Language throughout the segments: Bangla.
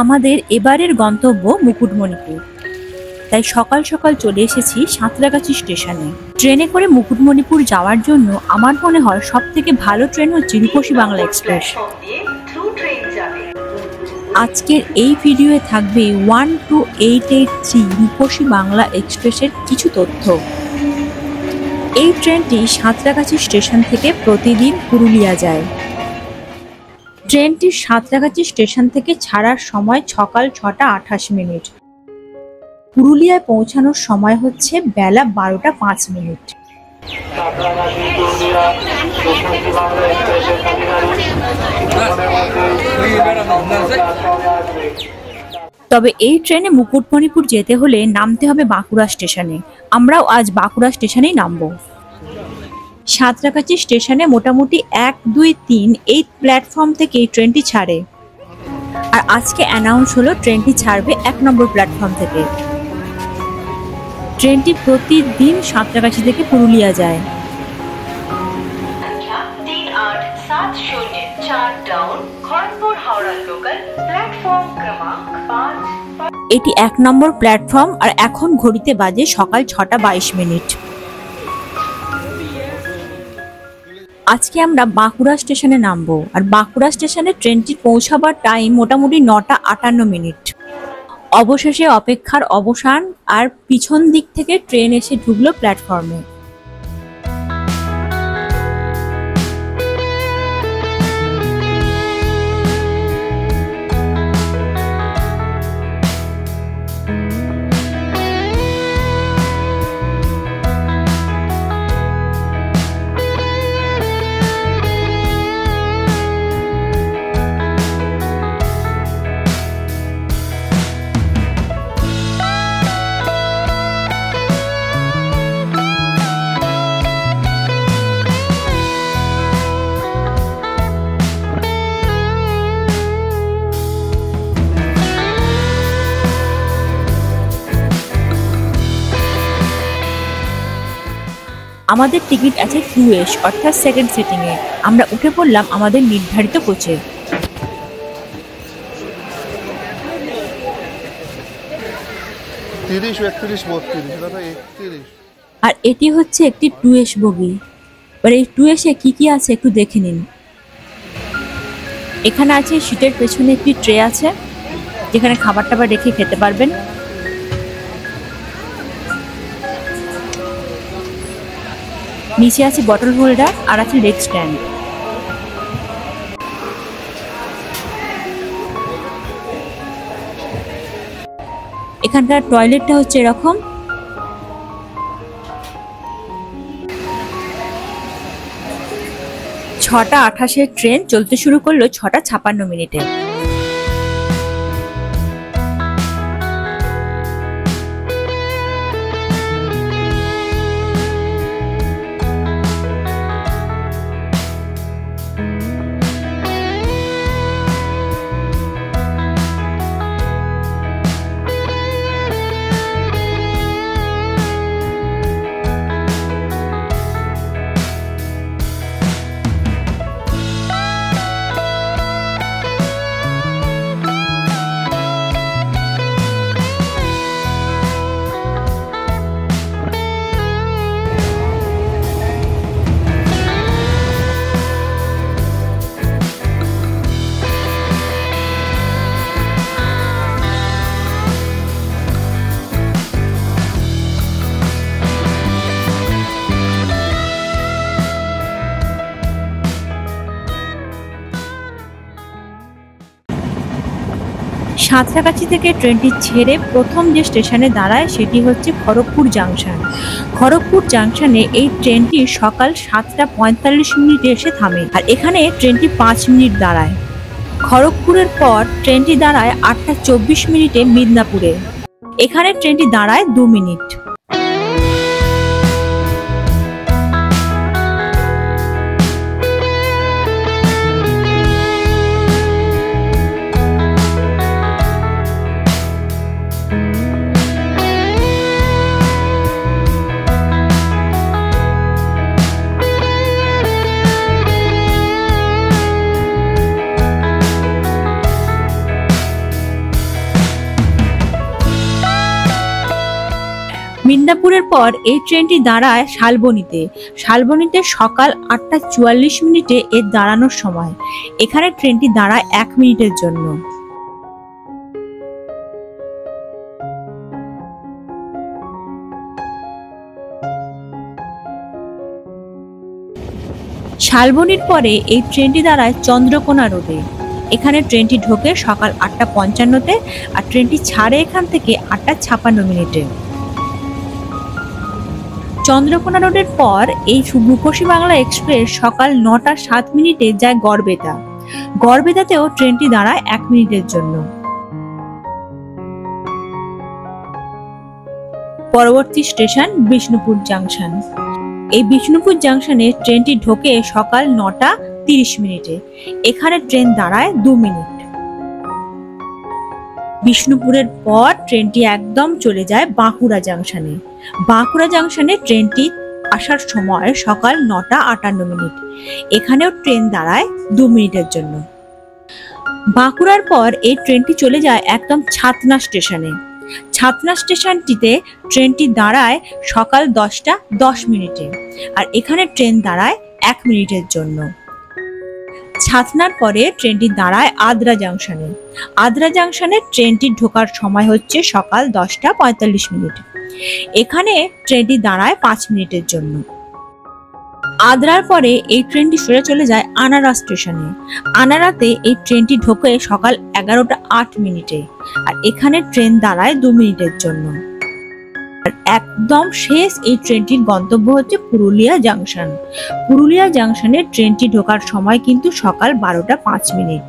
আমাদের এবারের গন্তব্য মুকুটমণিপুর। তাই সকাল সকাল চলে এসেছি সাঁতরাগাছি স্টেশনে। ট্রেনে করে মুকুটমণিপুর যাওয়ার জন্য আমার মনে হয় সব থেকে ভালো ট্রেন হচ্ছে রূপসী বাংলা এক্সপ্রেস। আজকের এই ভিডিওয়ে থাকবে 12883 রূপসী বাংলা এক্সপ্রেসের কিছু তথ্য। এই ট্রেনটি সাঁতরাগাছি স্টেশন থেকে প্রতিদিন পুরুলিয়া যায়। ট্রেনটি সাঁতরাগাছি স্টেশন থেকে ছাড়ার সময় সকাল 6টা 28 মিনিট। পুরুলিয়ায় পৌঁছানোর সময় হচ্ছে বেলা 12টা 5 মিনিট। তবে এই ট্রেনে মুকুটমণিপুর যেতে হলে নামতে হবে বাঁকুড়া স্টেশনে। আমরাও আজ বাঁকুড়া স্টেশনেই নামবো। সাঁতরাগাছি স্টেশনে মোটামুটি 1, 2, 3 এই প্ল্যাটফর্ম থেকে এই ট্রেনটি ছাড়ে। আর আজকে অ্যানাউন্স হলো ট্রেনটি ছাড়বে 1 নম্বর প্ল্যাটফর্ম থেকে। ট্রেনটি প্রতিদিন সাঁতরাগাছি থেকে পুরুলিয়া যায়। এটি 1 নম্বর প্ল্যাটফর্ম আর এখন ঘড়িতে বাজে সকাল 6টা 22 মিনিট। আজকে আমরা বাঁকুড়া স্টেশনে নামবো। আর বাঁকুড়া স্টেশনে ট্রেনটি পৌঁছাবার টাইম মোটামুটি 9টা 58 মিনিট। অবশেষে অপেক্ষার অবসান আর পিছন দিক থেকে ট্রেন এসে ঢুকলো প্ল্যাটফর্মে। আমাদের টিকিট আছে 2S অর্থাৎ সেকেন্ড সিটিং এ। আমরা উঠে পড়লাম আমাদের নির্ধারিত কোচে। আর এটি হচ্ছে একটি 2S বগি। এবার এই 2S এ কি কি আছে একটু দেখে নিন। এখানে আছে সিটের পেছনে একটি ট্রে আছে যেখানে খাবার টাবার রেখে খেতে পারবেন। নিচে আছে বটল হোল্ডার আর আছে লেগ স্ট্যান্ড। এখানকার টয়লেটটা হচ্ছে এরকম। 6টা 28 ট্রেন চলতে শুরু করলো 6টা 56 মিনিটে। সাঁতরাগাছি থেকে ট্রেনটি ছেড়ে প্রথম যে স্টেশনে দাঁড়ায় সেটি হচ্ছে খড়গপুর জাংশন। খড়গপুর জাংশনে এই ট্রেনটি সকাল 7টা 45 মিনিটে এসে থামে। আর এখানে ট্রেনটি 5 মিনিট দাঁড়ায়। খড়গপুরের পর ট্রেনটি দাঁড়ায় 8টা 24 মিনিটে মিদনাপুরে। এখানে ট্রেনটি দাঁড়ায় 2 মিনিট। মিদনাপুরের পর এই ট্রেনটি দাঁড়ায় শালবনীতে। শালবনীতে সকাল 8:44 এর দাঁড়ানোর সময়। এখানে ট্রেনটি দাঁড়ায় 1 মিনিটের জন্য। শালবনীর পরে এই ট্রেনটি দাঁড়ায় চন্দ্রকোনা রোডে। এখানে ট্রেনটি ঢোকে সকাল 8:55-তে আর ট্রেনটি ছাড়ে এখান থেকে 8:56। চন্দ্রকোনা রোডের পর এই রূপসী বাংলা এক্সপ্রেস সকাল 9:07 যায় গড়বেতা। গড়বেতাতেও ট্রেনটি দাঁড়ায় 1 মিনিটের জন্য। পরবর্তী স্টেশন বিষ্ণুপুর জাংশন। এই বিষ্ণুপুর জাংশনে ট্রেনটি ঢোকে সকাল 9:30। এখানে ট্রেন দাঁড়ায় 2 মিনিট। বিষ্ণুপুরের পর ট্রেনটি একদম চলে যায় বাঁকুড়া জাংশনে। বাঁকুড়া জাংশনে ট্রেনটি আসার সময় সকাল 9:58। এখানেও ট্রেন দাঁড়ায় 2 মিনিটের জন্য। বাঁকুড়ার পর এই ট্রেনটি চলে যায় একদম ছাতনা স্টেশনে। ছাতনা স্টেশনটিতে ট্রেনটি দাঁড়ায় সকাল 10:10 আর এখানে ট্রেন দাঁড়ায় 1 মিনিটের জন্য। ছাতনার পরে ট্রেনটি দাঁড়ায় আদ্রা জাংশনে। আদ্রা জাংশনে ট্রেনটি ঢোকার সময় হচ্ছে সকাল 10:45। এখানে ট্রেনটি দাঁড়ায় 5 মিনিটের জন্য। আদ্রার পরে এই ট্রেনটি সরে চলে যায় আনারা স্টেশনে। আনারাতে এই ট্রেনটি ঢোকে সকাল 11:08 আর এখানে ট্রেন দাঁড়ায় 2 মিনিটের জন্য। আর একদম শেষ এই ট্রেনটির গন্তব্য হচ্ছে পুরুলিয়া জাংশন। পুরুলিয়া জাংশনে ট্রেনটি ঢোকার সময় কিন্তু সকাল 12:05।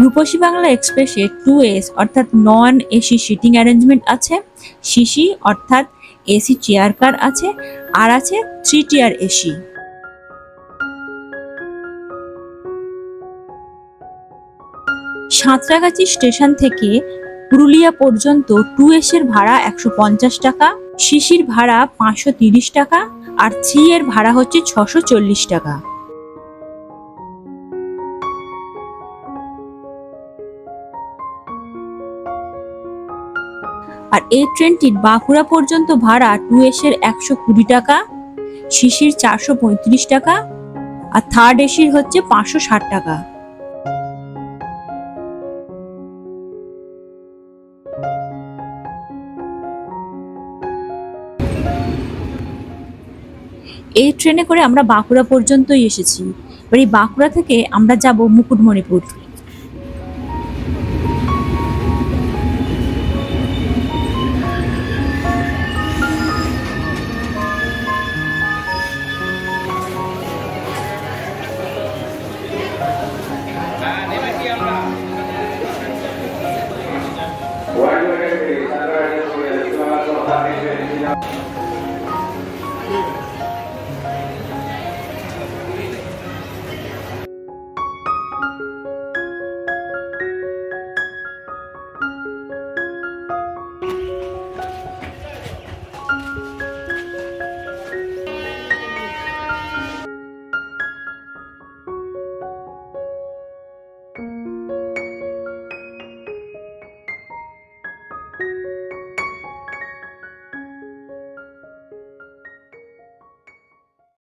রূপসী বাংলা এক্সপ্রেসে 2S অর্থাৎ নন এসি সিটিং অ্যারেঞ্জমেন্ট আছে, সিসি অর্থাৎ এসি চেয়ার কার আছে, আর আছে 3 টিয়ার এসি। সাঁতরাগাছি স্টেশন থেকে পুরুলিয়া পর্যন্ত 2S এর ভাড়া 150 টাকা, সিসির ভাড়া 530 টাকা আর 3 এর ভাড়া হচ্ছে 640 টাকা। আর এই ট্রেনটির বাঁকুড়া পর্যন্ত ভাড়া 2S এর 120 টাকা, সিসির 435 টাকা আর থার্ড এসির হচ্ছে 560 টাকা। এই ট্রেনে করে আমরা বাঁকুড়া পর্যন্তই এসেছি। এবার এই বাঁকুড়া থেকে আমরা যাব মুকুটমণিপুর।